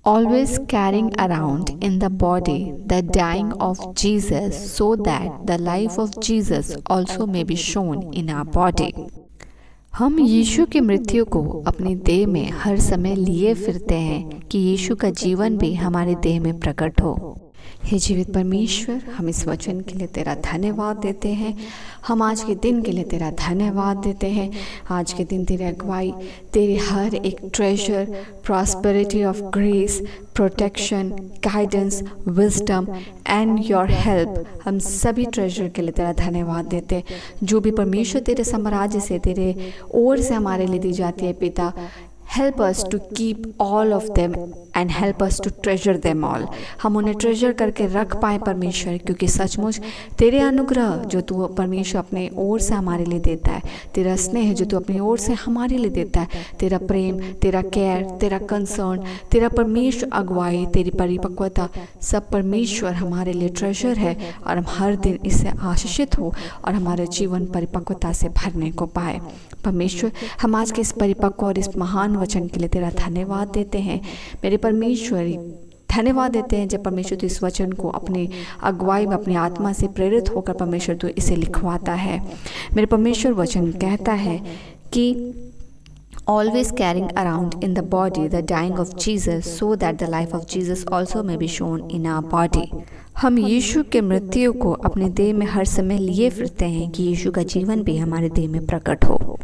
always carrying around in the body the dying of Jesus, so that the life of Jesus also may be shown in our body. हम यीशु की मृत्यु को अपनी देह में हर समय लिए फिरते हैं कि यीशु का जीवन भी हमारे देह में प्रकट हो। हे जीवित परमेश्वर, हम इस वचन के लिए तेरा धन्यवाद देते हैं। हम आज के दिन के लिए तेरा धन्यवाद देते हैं। आज के दिन तेरी अगुवाई, तेरे हर एक treasure, prosperity of grace, protection, guidance, wisdom and your help, हम सभी ट्रेजर के लिए तेरा धन्यवाद देते हैं। जो भी परमेश्वर तेरे साम्राज्य से, तेरे ओर से हमारे लिए दी जाती है पिता, help us to keep all of them and help us to treasure them all। हम उन्हें ट्रेजर करके रख पाए परमेश्वर, क्योंकि सचमुच तेरे अनुग्रह जो तू परमेश्वर अपने ओर से हमारे लिए देता है, तेरा स्नेह जो तू अपनी ओर से हमारे लिए देता है, तेरा प्रेम, तेरा केयर, तेरा कंसर्न, तेरा परमेश्वर अगुवाई, तेरी परिपक्वता, सब परमेश्वर हमारे लिए ट्रेजर है। और हम हर दिन इससे आशीषित हो और हमारा जीवन परिपक्वता से भरने को पाए। परमेश्वर, हम आज के इस परिपक्व और इस महान वचन के लिए तेरा धन्यवाद देते हैं। मेरे परमेश्वर, धन्यवाद देते हैं जब परमेश्वर तू इस वचन को अपनी अगुवाई में अपनी आत्मा से प्रेरित होकर परमेश्वर तू इसे लिखवाता है। मेरे परमेश्वर, वचन कहता है कि always carrying around in the body the dying of Jesus, so that the life of Jesus also may be shown in our body। हम यीशु के मृत्यु को अपने देह में हर समय लिए फिरते हैं कि यीशु का जीवन भी हमारे देह में प्रकट हो।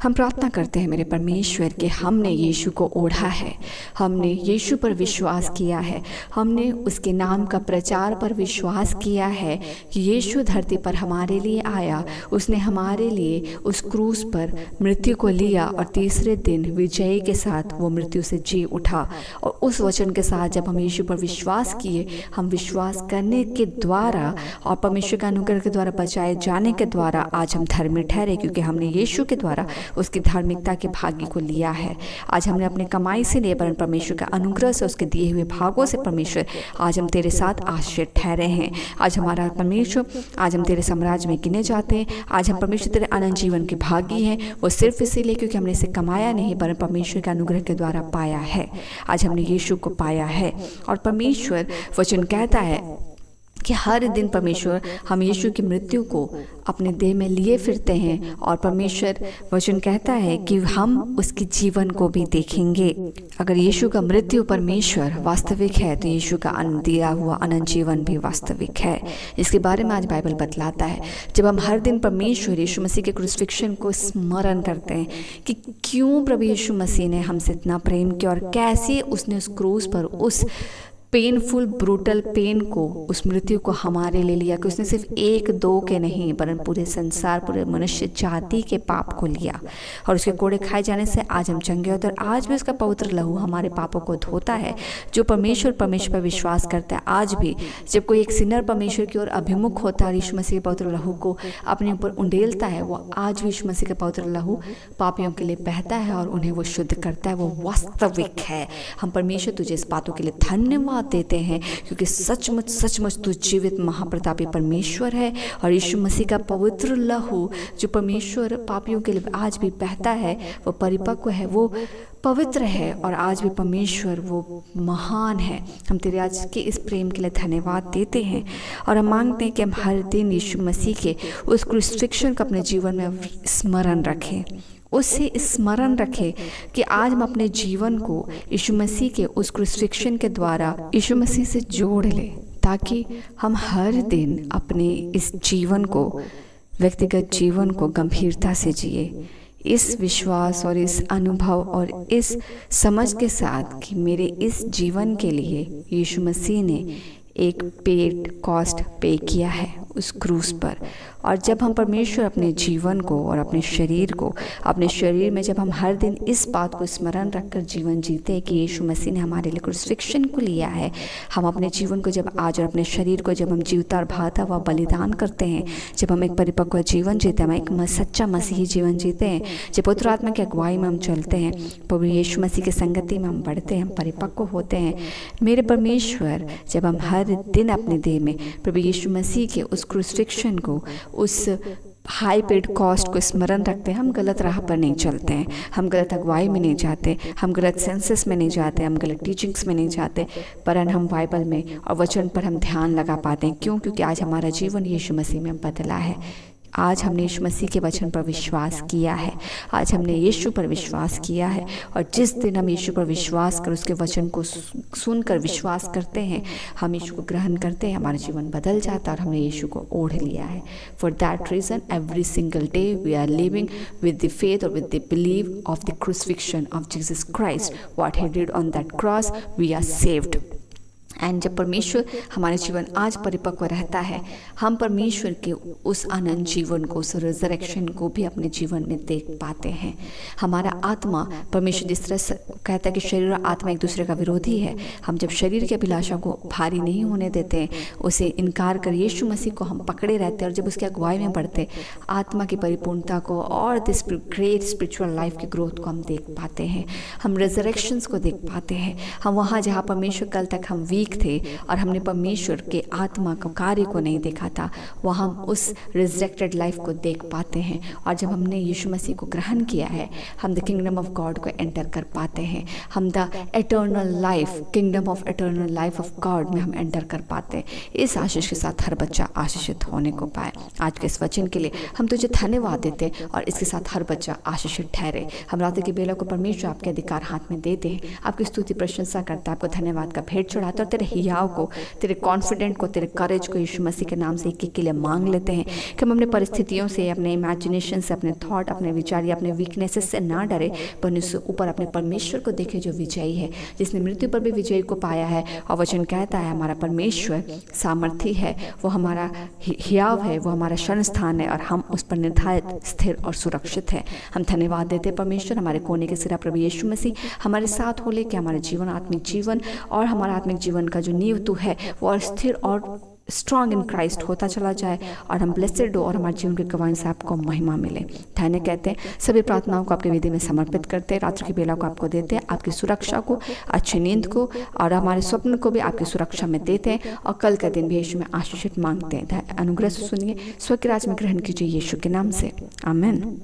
हम प्रार्थना करते हैं मेरे परमेश्वर कि हमने यीशु को ओढ़ा है, हमने यीशु पर विश्वास किया है, हमने उसके नाम का प्रचार पर विश्वास किया है कि यीशु धरती पर हमारे लिए आया, उसने हमारे लिए उस क्रूस पर मृत्यु को लिया और तीसरे दिन विजयी के साथ वो मृत्यु से जी उठा। और उस वचन के साथ जब हम यीशु पर विश्वास किए, हम विश्वास करने के द्वारा और परमेश्वर के अनुग्रह के द्वारा बचाए जाने के द्वारा आज हम धर्मी ठहरे, क्योंकि हमने यीशु के द्वारा उसकी धार्मिकता के भाग्य को लिया है। आज हमने अपने कमाई से लिए, परंतु परमेश्वर का अनुग्रह से उसके दिए हुए भागों से परमेश्वर आज हम तेरे साथ आश्रित ठहरे हैं। आज हमारा परमेश्वर, आज हम तेरे साम्राज्य में गिने जाते हैं। आज हम परमेश्वर तेरे अनंत जीवन के भागी हैं, वो सिर्फ इसीलिए क्योंकि हमने इसे कमाया नहीं, परंतु परमेश्वर के अनुग्रह के द्वारा पाया है। आज हमने यीशु को पाया है। और परमेश्वर वचन कहता है कि हर दिन परमेश्वर हम यीशु की मृत्यु को अपने देह में लिए फिरते हैं। और परमेश्वर वचन कहता है कि हम उसके जीवन को भी देखेंगे। अगर यीशु का मृत्यु परमेश्वर वास्तविक है, तो यीशु का दिया हुआ अनंत जीवन भी वास्तविक है। इसके बारे में आज बाइबल बतलाता है। जब हम हर दिन परमेश्वर यीशु मसीह के क्रूसिफिक्शन को स्मरण करते हैं कि क्यों प्रभु यीशु मसीह ने हमसे इतना प्रेम किया और कैसे उसने उस क्रूस पर उस पेनफुल ब्रूटल पेन को, उस मृत्यु को हमारे लिए लिया, कि उसने सिर्फ एक दो के नहीं वरन पूरे संसार, पूरे मनुष्य जाति के पाप को लिया। और उसके कोड़े खाए जाने से आज हम चंगे होते हैं। और आज भी उसका पवित्र लहू हमारे पापों को धोता है। जो परमेश्वर पर विश्वास करता है, आज भी जब कोई एक सिनर परमेश्वर की ओर अभिमुख होता है, यीशु मसीह के पवित्र लहू को अपने ऊपर उंडेलता है, वो आज भी यीशु मसीह का पवित्र लहू पापियों के लिए बहता है और उन्हें वो शुद्ध करता है। वो वास्तविक है। हम परमेश्वर तुझे इस बातों के लिए धन्यवाद देते हैं, क्योंकि सचमुच सचमुच तू जीवित महाप्रतापी परमेश्वर है। और यीशु मसीह का पवित्र लहू जो परमेश्वर पापियों के लिए आज भी बहता है, वो परिपक्व है, वो पवित्र है। और आज भी परमेश्वर वो महान है। हम तेरे आज के इस प्रेम के लिए धन्यवाद देते हैं। और हम मांगते हैं कि हम हर दिन यीशु मसीह के उस क्रूसिफिक्शन को अपने जीवन में स्मरण रखें, उससे स्मरण रखें कि आज हम अपने जीवन को यीशु मसीह के उस क्रूसिफिक्शन के द्वारा यीशु मसीह से जोड़ लें, ताकि हम हर दिन अपने इस जीवन को, व्यक्तिगत जीवन को गंभीरता से जिए, इस विश्वास और इस अनुभव और इस समझ के साथ कि मेरे इस जीवन के लिए यीशु मसीह ने एक पेड कॉस्ट पे किया है उस क्रूस पर। और जब हम परमेश्वर अपने जीवन को और अपने शरीर में जब हम हर दिन इस बात को स्मरण रखकर जीवन जीते हैं कि यीशु मसीह ने हमारे लिए क्रूसिफिक्शन को लिया है, हम अपने जीवन को जब आज और अपने शरीर को जब हम जीवता और भाता हुआ बलिदान करते हैं, जब हम एक परिपक्व जीवन जीते हैं, हम एक सच्चा मसीही जीवन जीते हैं, जब पवित्र आत्मा की अगुवाई में हम चलते हैं, प्रभु यीशु मसीह की संगति में हम बढ़ते हैं, हम परिपक्व होते हैं। मेरे परमेश्वर, जब हम हर दिन अपने देह में प्रभु यीशु मसीह के उस क्रूसिफिक्शन को, उस हाई पेड कॉस्ट को स्मरण रखते हैं, हम गलत राह पर नहीं चलते हैं, हम गलत अगुवाई में नहीं जाते, हम गलत सेंसेस में नहीं जाते, हम गलत टीचिंग्स में नहीं जाते, पर हम बाइबल में और वचन पर हम ध्यान लगा पाते हैं। क्यों? क्योंकि आज हमारा जीवन यीशु मसीह में बदला है। आज हमने यीशु मसीह के वचन पर विश्वास किया है, आज हमने यीशु पर विश्वास किया है, और जिस दिन हम यीशु पर विश्वास कर उसके वचन को सुनकर विश्वास करते हैं, हम यीशु को ग्रहण करते हैं, हमारा जीवन बदल जाता है और हमने यीशु को ओढ़ लिया है। For that reason every single day we are living with the faith और with the believe of the crucifixion of Jesus Christ, what he did on that cross, we are saved. And जब परमेश्वर हमारे जीवन आज परिपक्व रहता है, हम परमेश्वर के उस अनंत जीवन को, उस रिजरेक्शन को भी अपने जीवन में देख पाते हैं। हमारा आत्मा, परमेश्वर जिस तरह से कहता है कि शरीर और आत्मा एक दूसरे का विरोधी है, हम जब शरीर की अभिलाषा को भारी नहीं होने देते हैं, उसे इनकार कर यीशु मसीह को हम पकड़े रहते हैं, और जब उसकी अगुवाई में बढ़ते, आत्मा की परिपूर्णता को और दिस ग्रेट स्पिरिचुअल लाइफ की ग्रोथ को हम देख पाते हैं, हम रिजरेक्शंस को देख पाते हैं। हम वहाँ जहाँ परमेश्वर कल तक हम वीक थे और हमने परमेश्वर के आत्मा का कार्य को नहीं देखा था, वहाँ हम उस रिजरेक्टेड लाइफ को देख पाते हैं। और जब हमने यीशु मसीह को ग्रहण किया है, हम द किंगडम ऑफ गॉड को एंटर कर पाते हैं, हम the eternal life, kingdom of eternal life of God में हम एंटर कर पाते हैं। इस आशीष के साथ हर बच्चा आशीषित होने को पाए। आज के इस वचन के लिए हम तुझे धन्यवाद देते हैं, और इसके साथ हर बच्चा आशीषित ठहरे। हम रात की बेला को परमेश्वर आपके अधिकार हाथ में देते हैं, आपकी स्तुति प्रशंसा करता है, आपको धन्यवाद का भेंट चढ़ाते, और तेरे हियाव को, तेरे कॉन्फिडेंट को, तेरे करेज को यीशु मसीह के नाम से एक के लिए मांग लेते हैं कि हम अपने परिस्थितियों से, अपने इमेजिनेशन से, अपने थॉट, अपने विचार या अपने वीकनेसेस से ना डरे, पर उससे ऊपर अपने परमेश्वर को देखे जो विजयी है, जिसने मृत्यु पर भी विजय को पाया है। और वचन कहता है हमारा परमेश्वर सामर्थी है, वो हमारा हियाव है, वो हमारा शरण स्थान है, और हम उस पर निर्धारित, स्थिर और सुरक्षित है। हम धन्यवाद देते परमेश्वर, हमारे कोने के सिरा प्रभु यीशु मसीह हमारे साथ हो, लेके हमारे जीवन, आत्मिक जीवन और हमारा आत्मिक जीवन का जो नींव तू है वो और स्थिर और स्ट्रॉन्ग इन क्राइस्ट होता चला जाए, और हम ब्लेसेड हो, और हमारे जीवन के गवाही से आपको महिमा मिले। धन्य कहते हैं, सभी प्रार्थनाओं को आपके वेदी में समर्पित करते हैं, रात्रि की बेला को आपको देते हैं, आपकी सुरक्षा को, अच्छी नींद को, और हमारे स्वप्न को भी आपकी सुरक्षा में देते हैं, और कल का दिन भी यीशु में आशीषित मांगते हैं। अनुग्रह से सुनिए, स्वर्ग के राज में ग्रहण कीजिए यीशु के नाम से, आमीन।